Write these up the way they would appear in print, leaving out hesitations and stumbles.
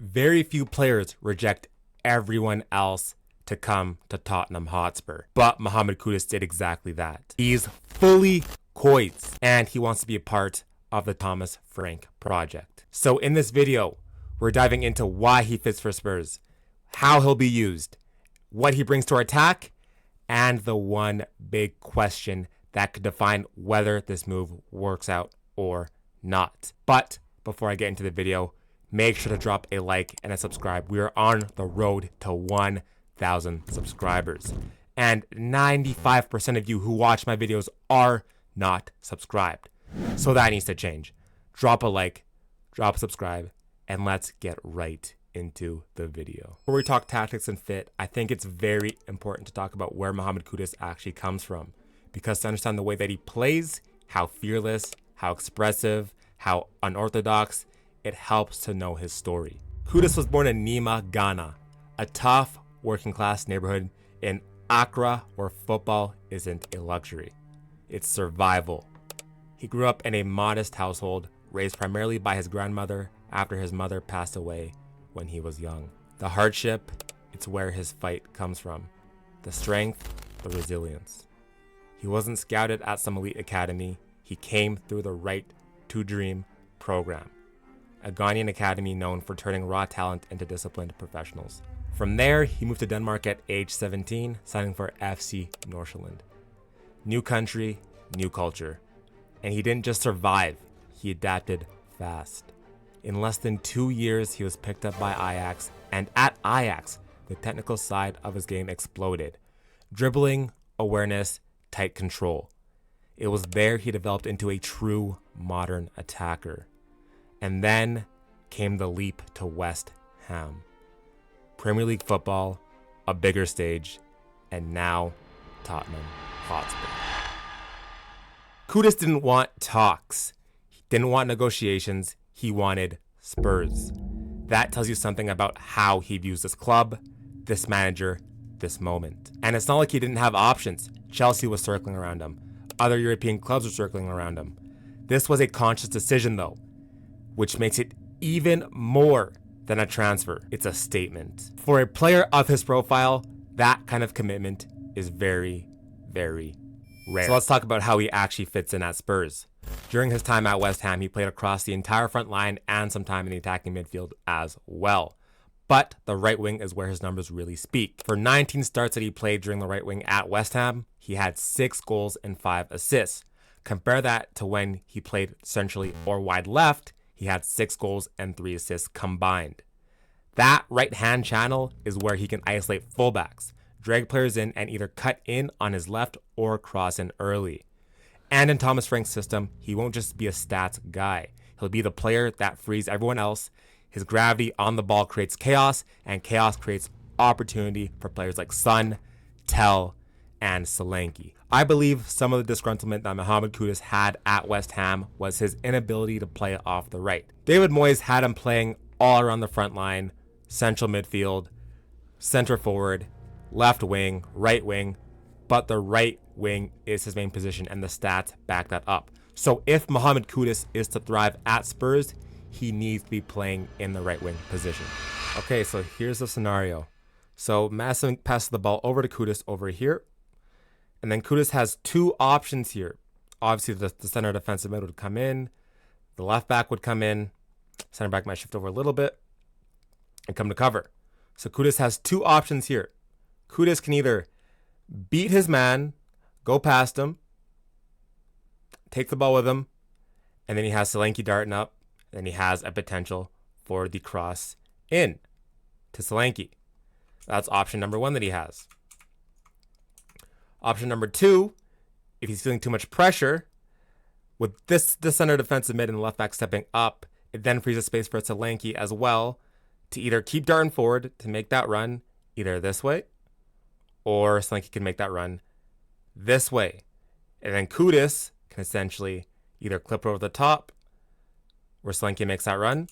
Very few players reject everyone else to come to Tottenham Hotspur. But Mohammed Kudus did exactly that. He's fully coys and he wants to be a part of the Thomas Frank project. So in this video, we're diving into why he fits for Spurs, how he'll be used, what he brings to our attack, and the one big question that could define whether this move works out or not. But before I get into the video, make sure to drop a like and a subscribe. We are on the road to 1,000 subscribers. And 95% of you who watch my videos are not subscribed. So that needs to change. Drop a like, drop a subscribe, and let's get right into the video. Before we talk tactics and fit, I think it's very important to talk about where Mohammed Kudus actually comes from. Because to understand the way that he plays, how fearless, how expressive, how unorthodox, it helps to know his story. Kudus was born in Nima, Ghana, a tough working class neighborhood in Accra where football isn't a luxury. It's survival. He grew up in a modest household, raised primarily by his grandmother after his mother passed away when he was young. The hardship, it's where his fight comes from. The strength, the resilience. He wasn't scouted at some elite academy. He came through the Right to Dream program, a Ghanaian academy known for turning raw talent into disciplined professionals. From there, he moved to Denmark at age 17, signing for FC Nordsjælland. New country, new culture. And he didn't just survive, he adapted fast. In less than 2 years, he was picked up by Ajax, and at Ajax, the technical side of his game exploded. Dribbling, awareness, tight control. It was there he developed into a true modern attacker. And then came the leap to West Ham. Premier League football, a bigger stage, and now Tottenham Hotspur. Kudus didn't want talks. He didn't want negotiations. He wanted Spurs. That tells you something about how he views this club, this manager, this moment. And it's not like he didn't have options. Chelsea was circling around him. Other European clubs were circling around him. This was a conscious decision though, which makes it even more than a transfer. It's a statement. For a player of his profile, that kind of commitment is very, very rare. So let's talk about how he actually fits in at Spurs. During his time at West Ham, he played across the entire front line and some time in the attacking midfield as well. But the right wing is where his numbers really speak. For 19 starts that he played during the right wing at West Ham, he had 6 goals and 5 assists. Compare that to when he played centrally or wide left, he had 6 goals and 3 assists combined. That right-hand channel is where he can isolate fullbacks, drag players in, and either cut in on his left or cross in early. And in Thomas Frank's system, he won't just be a stats guy. He'll be the player that frees everyone else. His gravity on the ball creates chaos, and chaos creates opportunity for players like Son, Tell, and Solanke. I believe some of the disgruntlement that Mohammed Kudus had at West Ham was his inability to play off the right. David Moyes had him playing all around the front line, central midfield, center forward, left wing, right wing, but the right wing is his main position and the stats back that up. So if Mohammed Kudus is to thrive at Spurs, he needs to be playing in the right wing position. Okay, so here's the scenario. So Madison passes the ball over to Kudus over here. And then Kudus has 2 options here. Obviously, the center defensive mid would come in. The left back would come in. Center back might shift over a little bit and come to cover. So Kudus has 2 options here. Kudus can either beat his man, go past him, take the ball with him, and then he has Solanke darting up. Then he has a potential for the cross in to Solanke. That's option number 1 that he has. Option number 2, if he's feeling too much pressure, with this center defensive mid and left back stepping up, it then frees a space for Solanke as well to either keep darting forward to make that run either this way, or Solanke can make that run this way. And then Kudus can essentially either clip over the top where Solanke makes that run,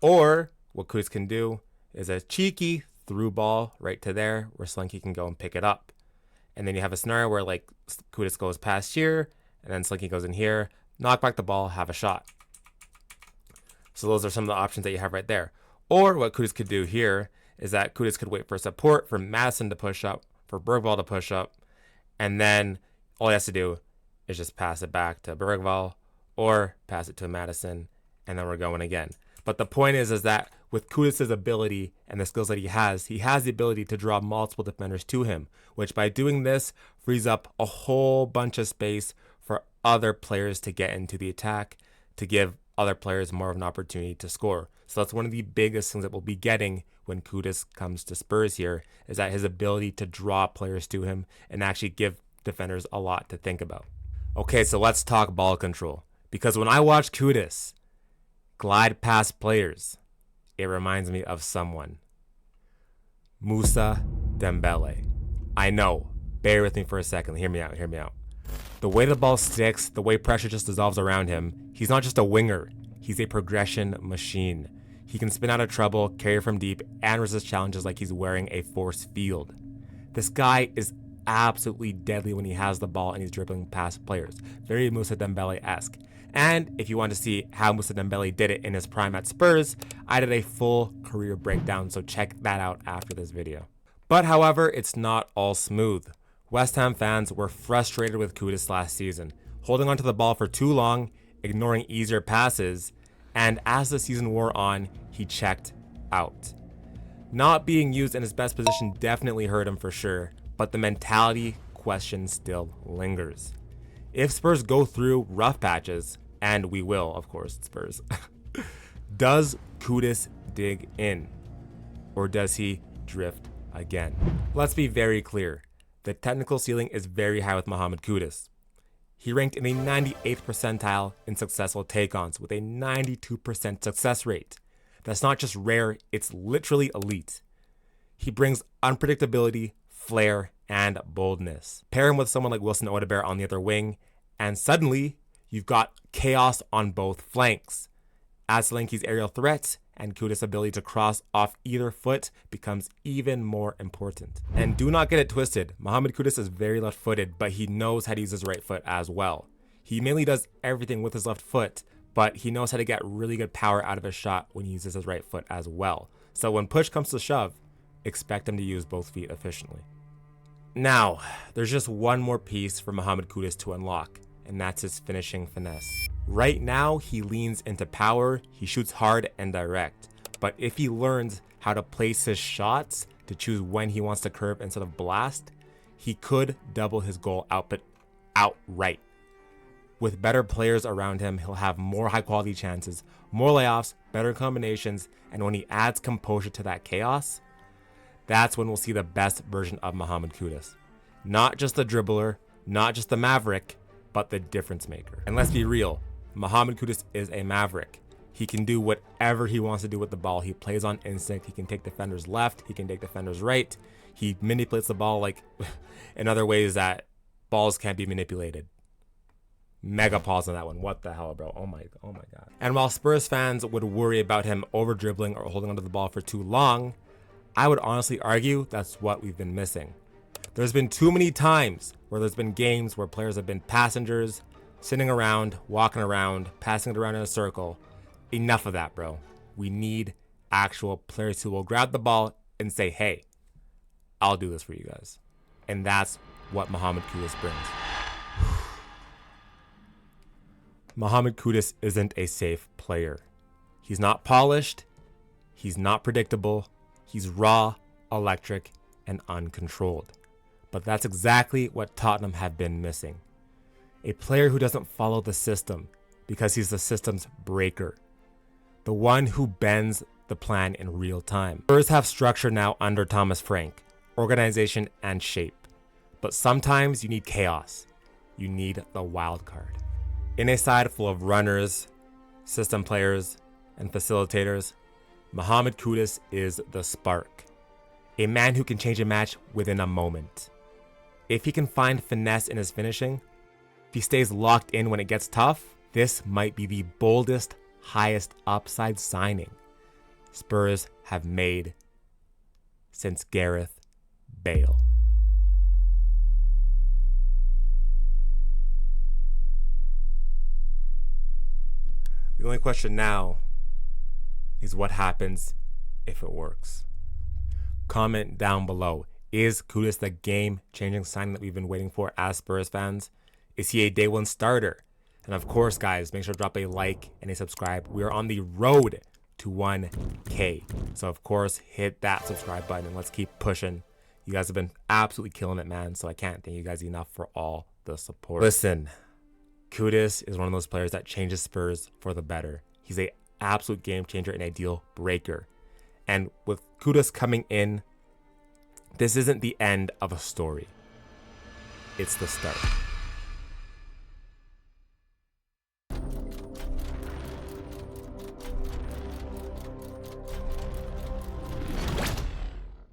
or what Kudus can do is a cheeky through ball right to there where Solanke can go and pick it up. And then you have a scenario where like Kudus goes past here and then Solanke goes in here, knock back the ball, have a shot. So those are some of the options that you have right there. Or what Kudus could do here is that Kudus could wait for support for Madison to push up, for Bergvall to push up, and then all he has to do is just pass it back to Bergvall or pass it to Madison, and then we're going again. But the point is that with Kudus' ability and the skills that he has the ability to draw multiple defenders to him, which by doing this frees up a whole bunch of space for other players to get into the attack, to give other players more of an opportunity to score. So that's one of the biggest things that we'll be getting when Kudus comes to Spurs here, is that his ability to draw players to him and actually give defenders a lot to think about. Okay, so let's talk ball control. Because when I watch Kudus glide past players, it reminds me of someone. Moussa Dembele. I know. Bear with me for a second. Hear me out. The way the ball sticks, the way pressure just dissolves around him, he's not just a winger. He's a progression machine. He can spin out of trouble, carry from deep, and resist challenges like he's wearing a force field. This guy is absolutely deadly when he has the ball and he's dribbling past players. Very Moussa Dembele-esque. And if you want to see how Moussa Dembele did it in his prime at Spurs, I did a full career breakdown, so check that out after this video. But however, it's not all smooth. West Ham fans were frustrated with Kudus last season, holding onto the ball for too long, ignoring easier passes, and as the season wore on, he checked out. Not being used in his best position definitely hurt him for sure, but the mentality question still lingers. If Spurs go through rough patches, and we will, of course, Spurs, does Kudus dig in? Or does he drift again? Let's be very clear. The technical ceiling is very high with Mohammed Kudus. He ranked in the 98th percentile in successful take-ons with a 92% success rate. That's not just rare, it's literally elite. He brings unpredictability, flair, and boldness. Pair him with someone like Wilson Odobert on the other wing, and suddenly you've got chaos on both flanks. Add Solanke's aerial threat, and Kudus' ability to cross off either foot becomes even more important. And do not get it twisted, Mohammed Kudus is very left-footed, but he knows how to use his right foot as well. He mainly does everything with his left foot, but he knows how to get really good power out of his shot when he uses his right foot as well. So when push comes to shove, expect him to use both feet efficiently. Now, there's just one more piece for Mohammed Kudus to unlock, and that's his finishing finesse. Right now, he leans into power, he shoots hard and direct, but if he learns how to place his shots to choose when he wants to curve instead of blast, he could double his goal output outright. With better players around him, he'll have more high quality chances, more layoffs, better combinations, and when he adds composure to that chaos, that's when we'll see the best version of Mohammed Kudus. Not just the dribbler, not just the maverick, but the difference maker. And let's be real, Mohammed Kudus is a maverick. He can do whatever he wants to do with the ball. He plays on instinct. He can take defenders left. He can take defenders right. He manipulates the ball like in other ways that balls can't be manipulated. Mega pause on that one. What the hell, bro? Oh my God. And while Spurs fans would worry about him over dribbling or holding onto the ball for too long, I would honestly argue that's what we've been missing. There's been too many times where there's been games where players have been passengers, sitting around, walking around, passing it around in a circle. Enough of that, bro. We need actual players who will grab the ball and say, hey, I'll do this for you guys. And that's what Mohammed Kudus brings. Mohammed Kudus isn't a safe player. He's not polished. He's not predictable. He's raw, electric, and uncontrolled. But that's exactly what Tottenham have been missing. A player who doesn't follow the system because he's the system's breaker. The one who bends the plan in real time. Spurs have structure now under Thomas Frank, organization and shape. But sometimes you need chaos. You need the wild card. In a side full of runners, system players, and facilitators, Mohammed Kudus is the spark. A man who can change a match within a moment. If he can find finesse in his finishing, if he stays locked in when it gets tough, this might be the boldest, highest upside signing Spurs have made since Gareth Bale. The only question now is what happens if it works. Comment down below. Is Kudus the game-changing signing that we've been waiting for as Spurs fans? Is he a day one starter? And of course, guys, make sure to drop a like and a subscribe. We are on the road to 1K. So of course, hit that subscribe button and let's keep pushing. You guys have been absolutely killing it, man. So I can't thank you guys enough for all the support. Listen, Kudus is one of those players that changes Spurs for the better. He's an absolute game changer and a deal breaker. And with Kudus coming in, this isn't the end of a story. It's the start.